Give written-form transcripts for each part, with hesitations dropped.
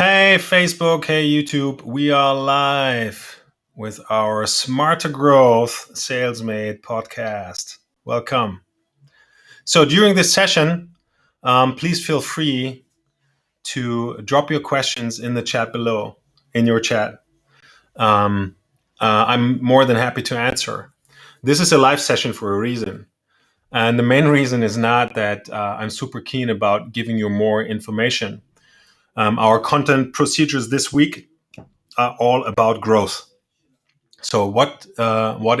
Hey, Facebook. Hey, YouTube. We are live with our Smarter Growth SalesMate podcast. Welcome. So, during this session, please feel free to drop your questions in the chat below, in your chat. I'm more than happy to answer. This is a live session for a reason. And the main reason is not that I'm super keen about giving you more information. Our content procedures this week are all about growth. So what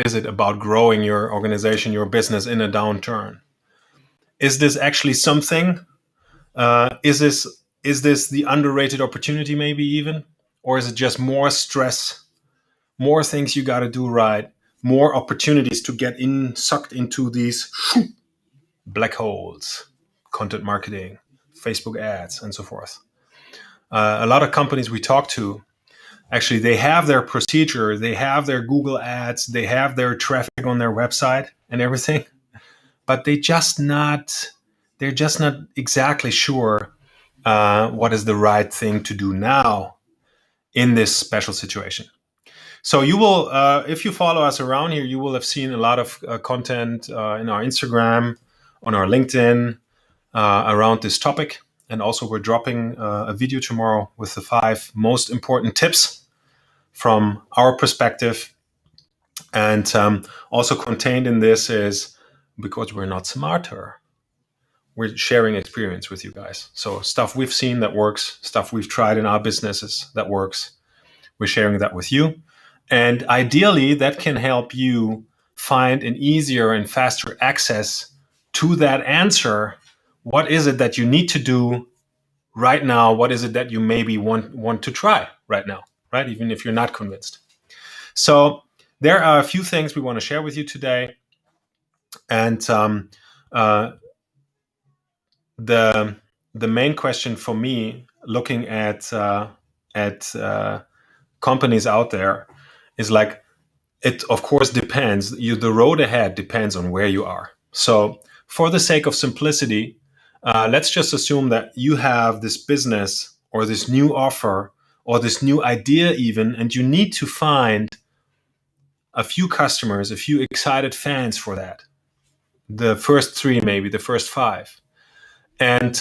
is it about growing your organization, your business in a downturn? Is this actually something? Is this the underrated opportunity, maybe even, or is it just more stress, more things you got to do right, more opportunities to get sucked into these black holes, content marketing, Facebook ads, and so forth? A lot of companies we talk to, actually, they have their procedure, they have their Google ads, they have their traffic on their website and everything, but they're just not exactly sure what is the right thing to do now in this special situation. So you will, if you follow us around here, you will have seen a lot of content in our Instagram, on our LinkedIn around this topic. And also we're dropping a video tomorrow with the 5 most important tips from our perspective. And also contained in this is, because we're not smarter, we're sharing experience with you guys. So stuff we've seen that works, stuff we've tried in our businesses that works, we're sharing that with you. And ideally, that can help you find an easier and faster access to that answer. What is it that you need to do right now? What is it that you maybe want to try right now, right? Even if you're not convinced. So there are a few things we want to share with you today. And the main question for me, looking at companies out there, is like, it of course depends. The road ahead depends on where you are. So for the sake of simplicity, let's just assume that you have this business or this new offer or this new idea even, and you need to find a few customers, a few excited fans for that. The first 3, maybe the first 5. And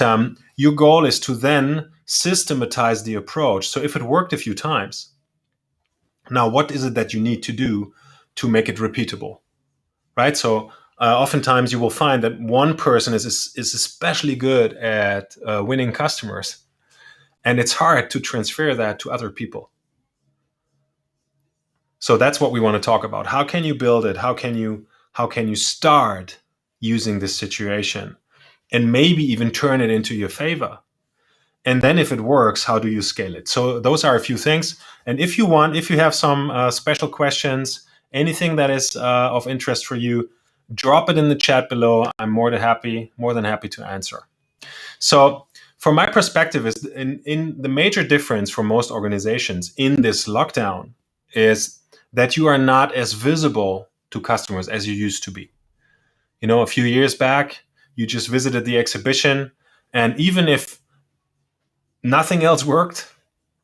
your goal is to then systematize the approach. So if it worked a few times, now what is it that you need to do to make it repeatable, right? So oftentimes you will find that one person is especially good at winning customers, and it's hard to transfer that to other people. So that's what we want to talk about. How can you build it? How can you start using this situation and maybe even turn it into your favor? And then if it works, how do you scale it? So those are a few things. And if you have some special questions, anything that is of interest for you, drop it in the chat below. I'm more than happy to answer. So from my perspective, is in the major difference for most organizations in this lockdown is that you are not as visible to customers as you used to be. A few years back, you just visited the exhibition, and even if nothing else worked,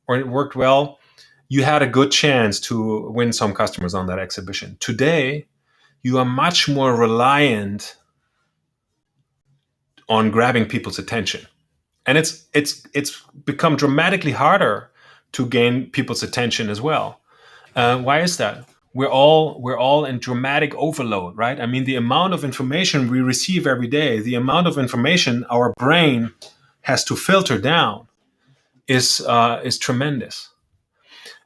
or it worked well, you had a good chance to win some customers on that exhibition. Today, you are much more reliant on grabbing people's attention. And it's become dramatically harder to gain people's attention as well. Why is that? We're all in dramatic overload, right? I mean, the amount of information we receive every day, the amount of information our brain has to filter down is tremendous.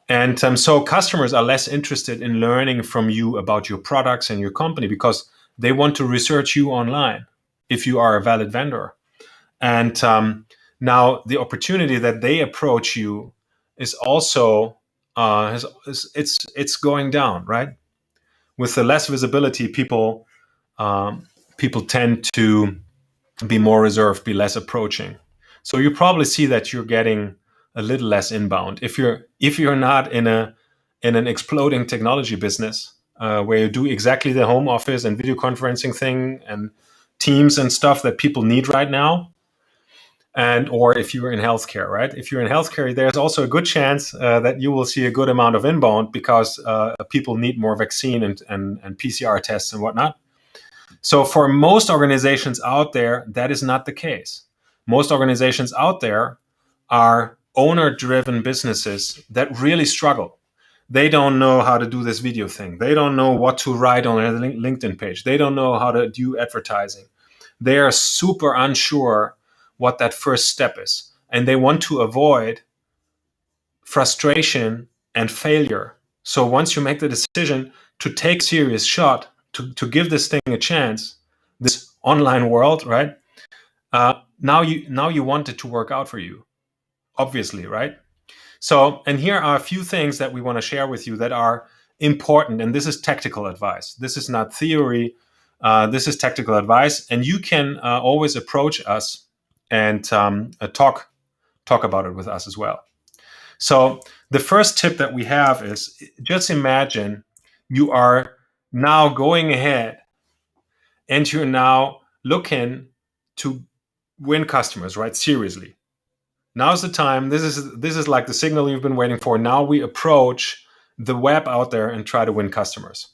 And so customers are less interested in learning from you about your products and your company because they want to research you online if you are a valid vendor. And now the opportunity that they approach you is also it's going down, right? With the less visibility, people tend to be more reserved, be less approaching. So you probably see that you're getting a little less inbound if you're not in an exploding technology business where you do exactly the home office and video conferencing thing and Teams and stuff that people need right now. and or if you're in healthcare, right? If you're in healthcare, there's also a good chance that you will see a good amount of inbound because people need more vaccine and PCR tests and whatnot. So for most organizations out there, that is not the case. Most organizations out there are owner-driven businesses that really struggle. They don't know how to do this video thing. They don't know what to write on a LinkedIn page. They don't know how to do advertising. They are super unsure what that first step is. And they want to avoid frustration and failure. So once you make the decision to take serious shot, to give this thing a chance, this online world, right? Now you want it to work out for you, obviously, right? So, and here are a few things that we want to share with you that are important. And this is tactical advice. This is not theory. This is tactical advice. And you can always approach us and talk about it with us as well. So the first tip that we have is just imagine you are now going ahead and you're now looking to win customers, right? Seriously. Now's the time. This is like the signal you've been waiting for. Now we approach the web out there and try to win customers.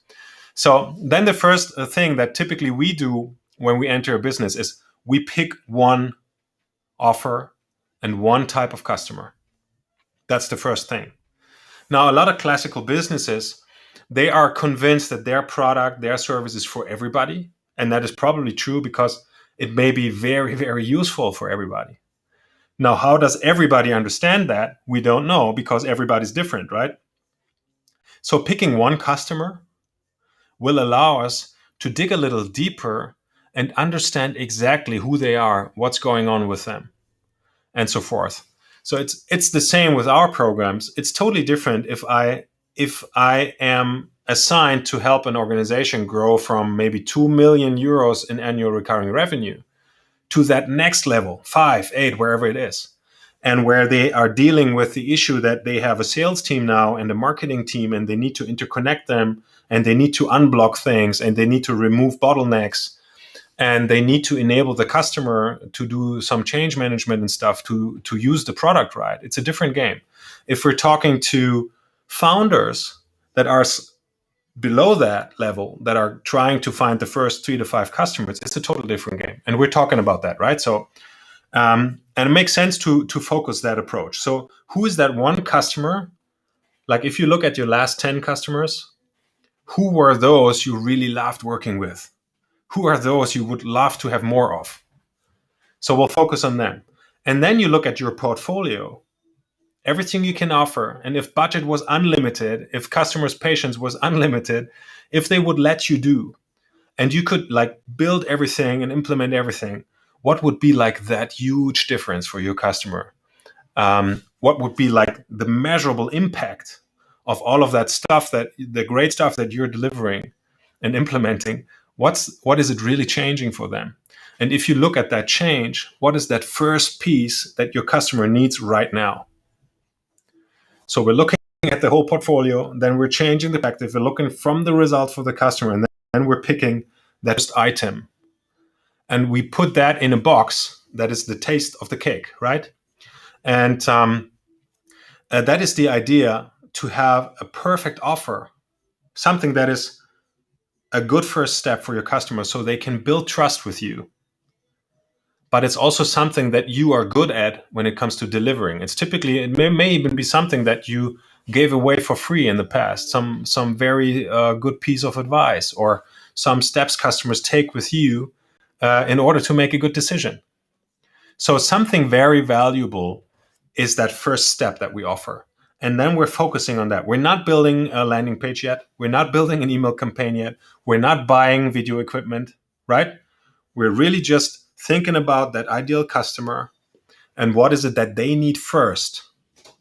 So then the first thing that typically we do when we enter a business is we pick one offer and one type of customer. That's the first thing. Now, a lot of classical businesses, they are convinced that their product, their service is for everybody. And that is probably true because it may be very, very useful for everybody. Now, how does everybody understand that? We don't know because everybody's different, right? So picking one customer will allow us to dig a little deeper and understand exactly who they are, what's going on with them, and so forth. So it's the same with our programs. It's totally different if I am assigned to help an organization grow from maybe 2 million euros in annual recurring revenue to that next level, 5, 8, wherever it is, and where they are dealing with the issue that they have a sales team now and a marketing team, and they need to interconnect them, and they need to unblock things, and they need to remove bottlenecks, and they need to enable the customer to do some change management and stuff to use the product right. It's a different game. If we're talking to founders that are below that level, that are trying to find the first 3 to 5 customers, it's a totally different game. And we're talking about that, right? So, and it makes sense to focus that approach. So who is that one customer? Like if you look at your last 10 customers, who were those you really loved working with? Who are those you would love to have more of? So we'll focus on them. And then you look at your portfolio, everything you can offer. And if budget was unlimited, if customers' patience was unlimited, if they would let you do, and you could like build everything and implement everything, what would be like that huge difference for your customer? What would be like the measurable impact of all of that stuff, that the great stuff that you're delivering and implementing? What is it really changing for them? And if you look at that change, what is that first piece that your customer needs right now? So we're looking at the whole portfolio, then we're changing the perspective, we're looking from the result for the customer, and then we're picking that first item. And we put that in a box that is the taste of the cake, right? And that is the idea, to have a perfect offer, something that is a good first step for your customers so they can build trust with you. But it's also something that you are good at when it comes to delivering. It's typically, it may even be something that you gave away for free in the past, some very good piece of advice, or some steps customers take with you in order to make a good decision. So something very valuable is that first step that we offer. And then we're focusing on that. We're not building a landing page yet. We're not building an email campaign yet. We're not buying video equipment, right? We're really just thinking about that ideal customer and what is it that they need first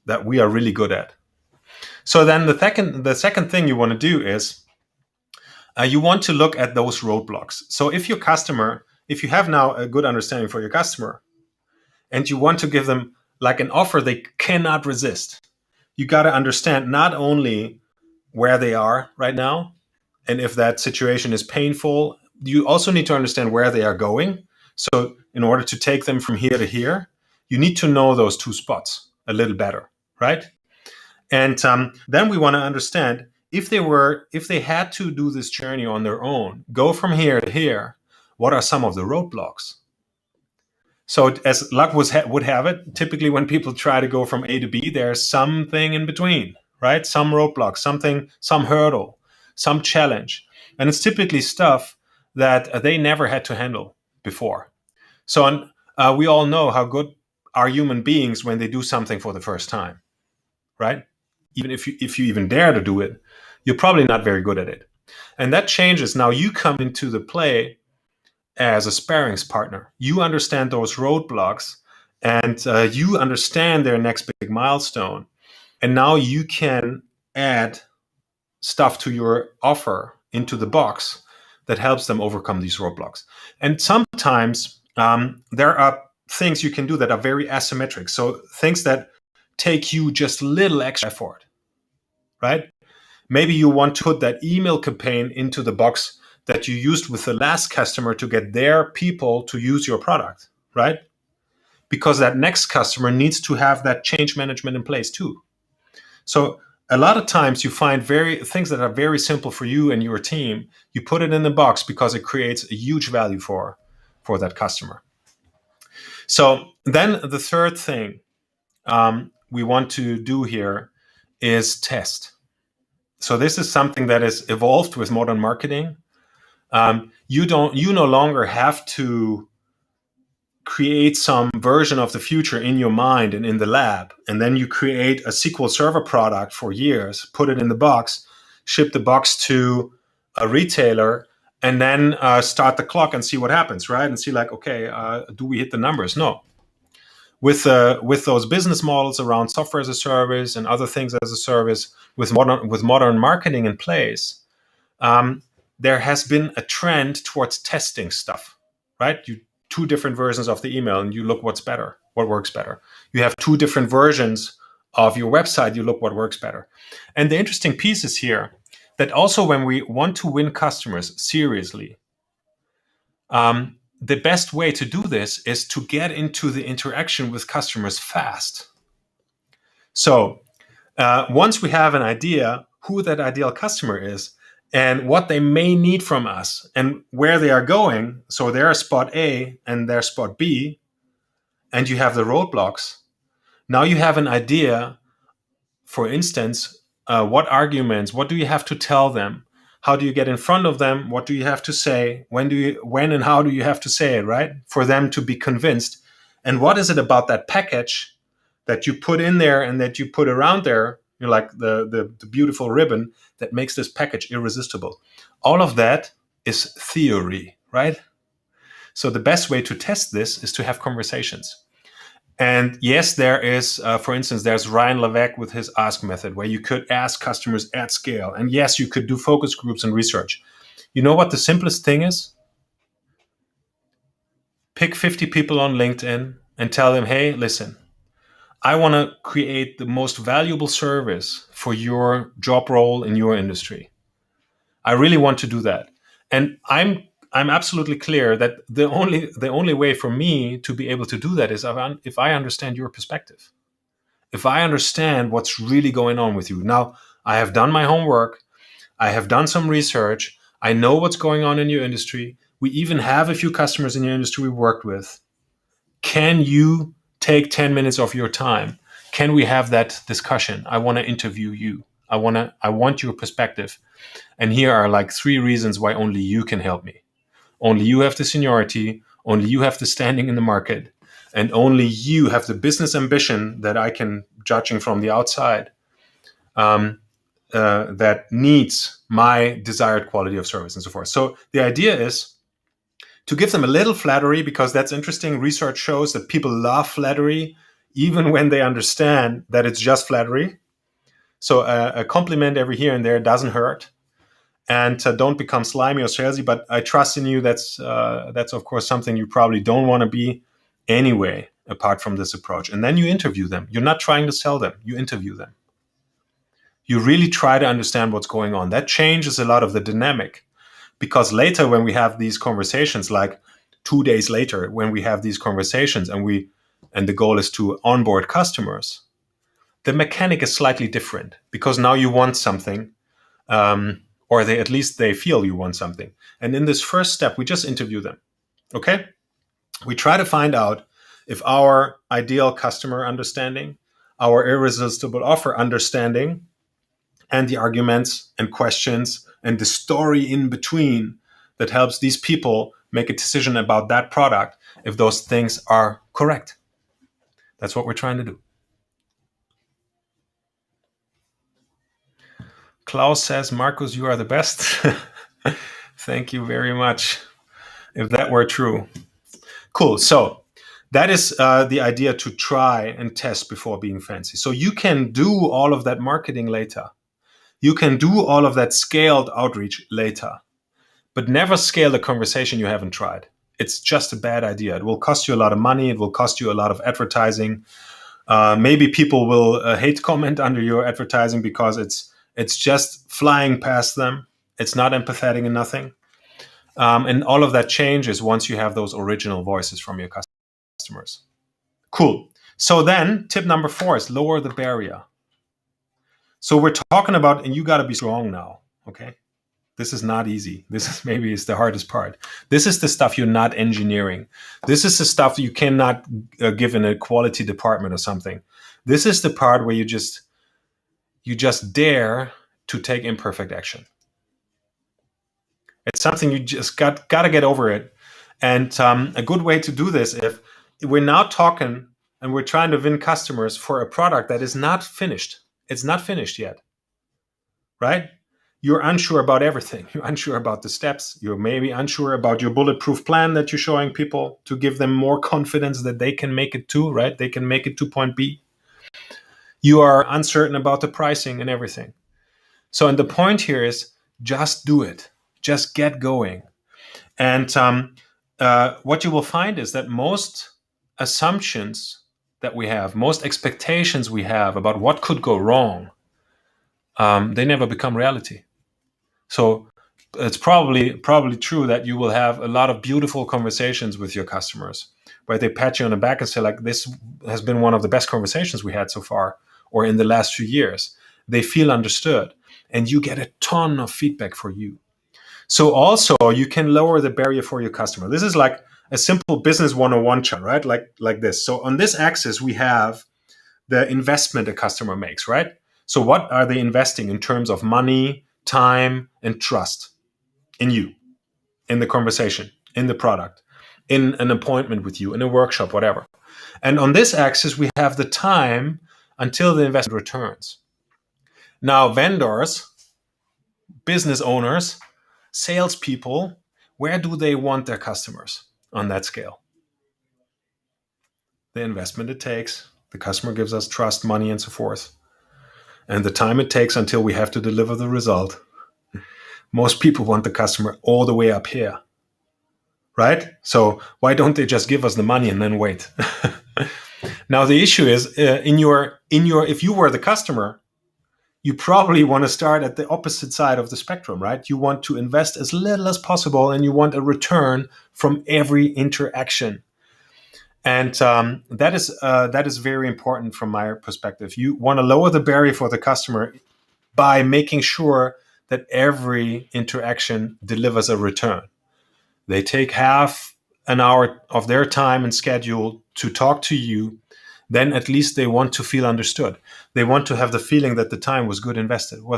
that we are really good at. So then the second thing you want to do is you want to look at those roadblocks. So if you have now a good understanding for your customer and you want to give them like an offer they cannot resist, you got to understand not only where they are right now, and if that situation is painful, you also need to understand where they are going. So in order to take them from here to here, You need to know those two spots a little better, right? And then we want to understand if they had to do this journey on their own, go from here to here, what are some of the roadblocks? So as luck would have it, typically when people try to go from A to B, there's something in between, right? Some roadblock, some hurdle, some challenge. And it's typically stuff that they never had to handle before. So we all know how good are human beings when they do something for the first time, right? Even if you even dare to do it, you're probably not very good at it. And that changes. Now you come into the play as a sparrings partner. You understand those roadblocks, and you understand their next big milestone. And now you can add stuff to your offer into the box that helps them overcome these roadblocks. And sometimes there are things you can do that are very asymmetric. So things that take you just a little extra effort, right? Maybe you want to put that email campaign into the box that you used with the last customer to get their people to use your product, right? Because that next customer needs to have that change management in place too. So a lot of times you find things that are very simple for you and your team, you put it in the box because it creates a huge value for that customer. So then the third thing we want to do here is test. So this is something that has evolved with modern marketing. You no longer have to create some version of the future in your mind and in the lab, and then you create a SQL Server product for years, put it in the box, ship the box to a retailer, and then start the clock and see what happens, right? And see like, okay, do we hit the numbers? No. With those business models around software as a service and other things as a service, with modern marketing in place, there has been a trend towards testing stuff, right? You two different versions of the email and you look what works better. You have two different versions of your website, you look what works better. And the interesting piece is here that also when we want to win customers seriously, the best way to do this is to get into the interaction with customers fast. So once we have an idea who that ideal customer is and what they may need from us and where they are going, so they're spot A and they're spot B, and you have the roadblocks, now you have an idea, for instance, what arguments, what do you have to tell them? How do you get in front of them? What do you have to say? When and how do you have to say it, right? For them to be convinced. And what is it about that package that you put in there and that you put around there, like the beautiful ribbon that makes this package irresistible? All of that is theory, right? So the best way to test this is to have conversations. And yes, there is, for instance, there's Ryan Levesque with his ask method, where you could ask customers at scale. And yes, you could do focus groups and research. You know what the simplest thing is? Pick 50 people on LinkedIn and tell them, hey, listen, I want to create the most valuable service for your job role in your industry. I really want to do that. And I'm absolutely clear that the only way for me to be able to do that is if I understand your perspective. If I understand what's really going on with you. Now, I have done my homework. I have done some research. I know what's going on in your industry. We even have a few customers in your industry we worked with. Can you take 10 minutes of your time? Can we have that discussion? I want to interview you. I want your perspective. And here are like 3 reasons why only you can help me. Only you have the seniority, only you have the standing in the market, and only you have the business ambition that I can, judging from the outside, that needs my desired quality of service and so forth. So the idea is to give them a little flattery, because that's interesting. Research shows that people love flattery, even when they understand that it's just flattery. So a compliment every here and there doesn't hurt. And don't become slimy or salesy, but I trust in you. That's of course something you probably don't want to be anyway, apart from this approach. And then you interview them. You're not trying to sell them. You interview them. You really try to understand what's going on. That changes a lot of the dynamic, because later when we have these conversations, like 2 days later, when we have these conversations and we and the goal is to onboard customers, the mechanic is slightly different because now you want something, or at least they feel you want something. And in this first step, we just interview them. Okay? We try to find out if our ideal customer understanding, our irresistible offer understanding, and the arguments and questions and the story in between that helps these people make a decision about that product, if those things are correct. That's what we're trying to do. Klaus says, Markus, you are the best. Thank you very much. If that were true. Cool. So that is the idea, to try and test before being fancy. So you can do all of that marketing later. You can do all of that scaled outreach later, but never scale a conversation you haven't tried. It's just a bad idea. It will cost you a lot of money. It will cost you a lot of advertising. Maybe people will hate comment under your advertising because it's just flying past them. It's not empathetic and nothing. And all of that changes once you have those original voices from your customers. Cool. So then tip number 4 is lower the barrier. So we're talking about, and you got to be strong now. Okay. This is not easy. This is maybe the hardest part. This is the stuff you're not engineering. This is the stuff you cannot give in a quality department or something. This is the part where you just dare to take imperfect action. It's something you just got to get over it. And a good way to do this, if we're now talking and we're trying to win customers for a product that is not finished. It's not finished yet, right? You're unsure about everything. You're unsure about the steps. You're maybe unsure about your bulletproof plan that you're showing people to give them more confidence that they can make it too, right? They can make it to point B. You are uncertain about the pricing and everything. So, and the point here is just do it. Just get going. And what you will find is that most assumptions that we have, most expectations we have about what could go wrong, they never become reality. So it's probably true that you will have a lot of beautiful conversations with your customers where they pat you on the back and say, like, this has been one of the best conversations we had so far, or in the last few years. They feel understood, and you get a ton of feedback for you. So also you can lower the barrier for your customer. This is like a simple business 101 chart, right? Like this. So on this axis, we have the investment a customer makes, right? So what are they investing in terms of money, time, and trust in you, in the conversation, in the product, in an appointment with you, in a workshop, whatever. And on this axis, we have the time until the investment returns. Now, vendors, business owners, salespeople, where do they want their customers on that scale? The investment it takes, the customer gives us trust, money, and so forth, and the time it takes until we have to deliver the result. Most people want the customer all the way up here, right? So why don't they just give us the money and then wait? Now the issue is, if you were the customer, you probably want to start at the opposite side of the spectrum, right? You want to invest as little as possible, and you want a return from every interaction. And that is very important from my perspective. You want to lower the barrier for the customer by making sure that every interaction delivers a return. They take half an hour of their time and schedule to talk to you, then at least they want to feel understood. They want to have the feeling that the time was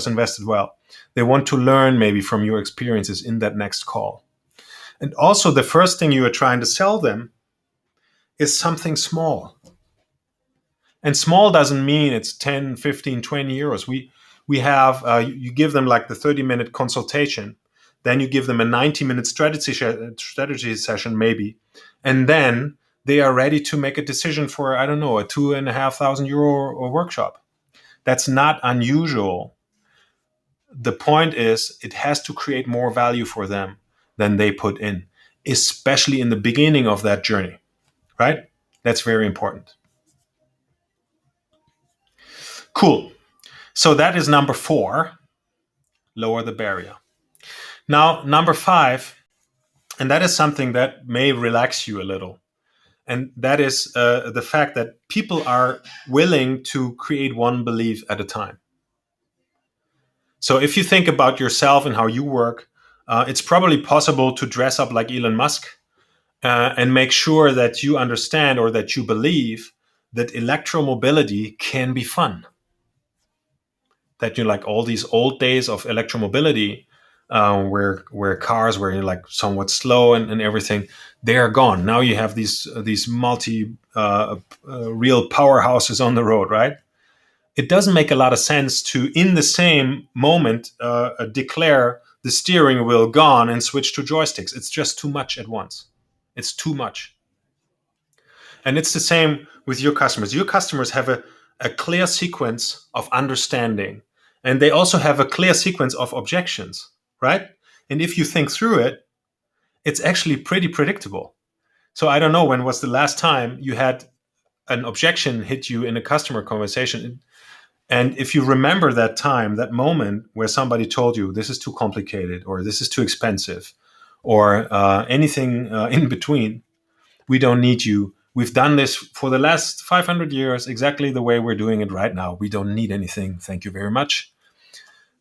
invested well. They want to learn maybe from your experiences in that next call. And also the first thing you are trying to sell them is something small. And small doesn't mean it's 10, 15, 20 euros. We have, you give them like the 30-minute consultation, then you give them a 90-minute strategy session maybe, and then they are ready to make a decision for, I don't know, a €2,500 workshop. That's not unusual. The point is, it has to create more value for them than they put in, especially in the beginning of that journey, right? That's very important. Cool. So that is number 4, lower the barrier. Now, number 5, and that is something that may relax you a little. And that is the fact that people are willing to create one belief at a time. So if you think about yourself and how you work, it's probably possible to dress up like Elon Musk and make sure that you understand or that you believe that electromobility can be fun. That you like all these old days of electromobility, where cars were like somewhat slow and everything, they are gone. Now you have these multi real powerhouses on the road, right? It doesn't make a lot of sense to, in the same moment, declare the steering wheel gone and switch to joysticks. It's just too much at once. It's too much. And it's the same with your customers. Your customers have a clear sequence of understanding, and they also have a clear sequence of objections, right? And if you think through it, it's actually pretty predictable. So I don't know, when was the last time you had an objection hit you in a customer conversation? And if you remember that time, that moment where somebody told you this is too complicated or this is too expensive or anything in between, we don't need you. We've done this for the last 500 years exactly the way we're doing it right now. We don't need anything. Thank you very much.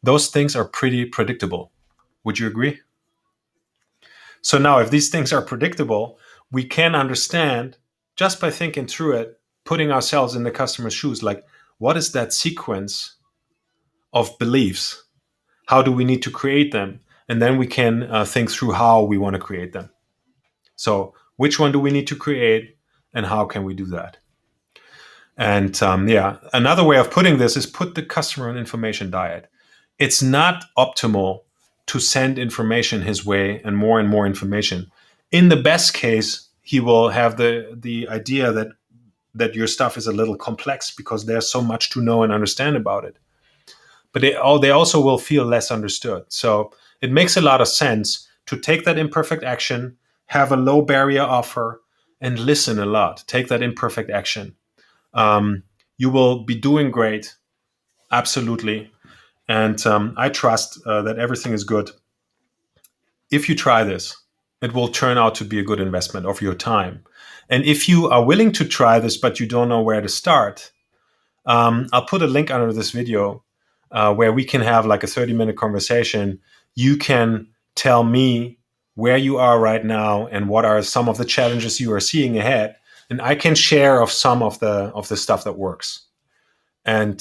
Those things are pretty predictable. Would you agree? So now, if these things are predictable, we can understand just by thinking through it, putting ourselves in the customer's shoes, like, what is that sequence of beliefs? How do we need to create them? And then we can think through how we want to create them. So which one do we need to create and how can we do that? And another way of putting this is put the customer on information diet. It's not optimal to send information his way and more information. In the best case, he will have the idea that your stuff is a little complex because there's so much to know and understand about it. But they also will feel less understood. So it makes a lot of sense to take that imperfect action, have a low barrier offer, and listen a lot. Take that imperfect action. You will be doing great. Absolutely. And I trust that everything is good. If you try this, it will turn out to be a good investment of your time. And if you are willing to try this, but you don't know where to start, I'll put a link under this video where we can have like a 30-minute conversation. You can tell me where you are right now and what are some of the challenges you are seeing ahead. And I can share of some of the stuff that works. And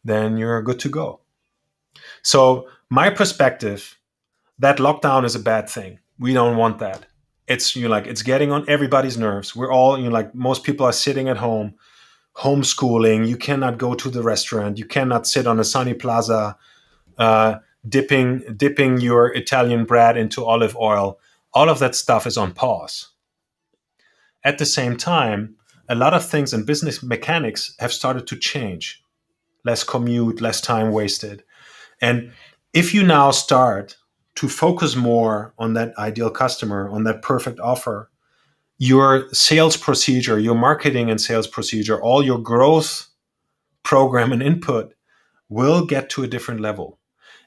then you're good to go. So my perspective, that lockdown is a bad thing. We don't want that. It's it's getting on everybody's nerves. We're all most people are sitting at home, homeschooling. You cannot go to the restaurant. You cannot sit on a sunny plaza, dipping your Italian bread into olive oil. All of that stuff is on pause. At the same time, a lot of things in business mechanics have started to change. Less commute, less time wasted. And if you now start to focus more on that ideal customer, on that perfect offer, your sales procedure, your marketing and sales procedure, all your growth program and input will get to a different level.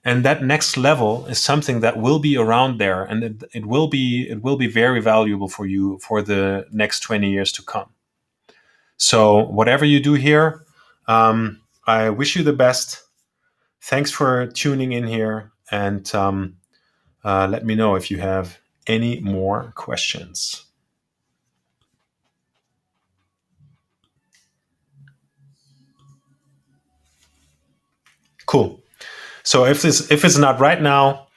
And that next level is something that will be around there, and it will be very valuable for you for the next 20 years to come. So whatever you do here, I wish you the best. Thanks for tuning in here, and let me know if you have any more questions. Cool. So if it's not right now,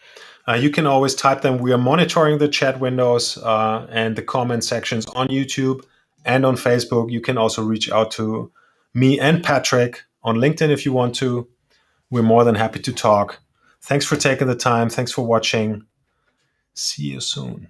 you can always type them. We are monitoring the chat windows and the comment sections on YouTube and on Facebook. You can also reach out to me and Patrick on LinkedIn if you want to. We're more than happy to talk. Thanks for taking the time. Thanks for watching. See you soon.